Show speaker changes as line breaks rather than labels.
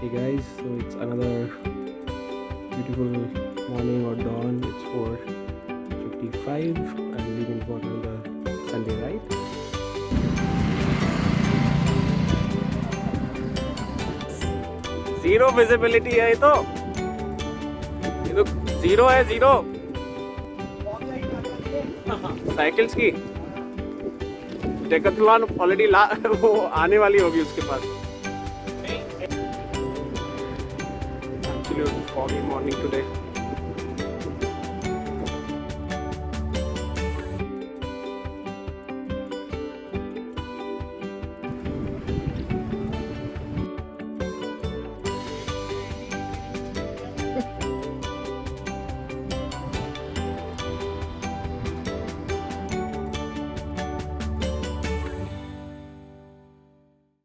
Hey guys, so it's another beautiful morning or dawn. It's 4:55. I'm leaving for another Sunday ride. Zero visibility है ये तो zero है zero cycles की Decathlon already वो आने वाली होगी उसके पास. Actually, it was a foggy morning today.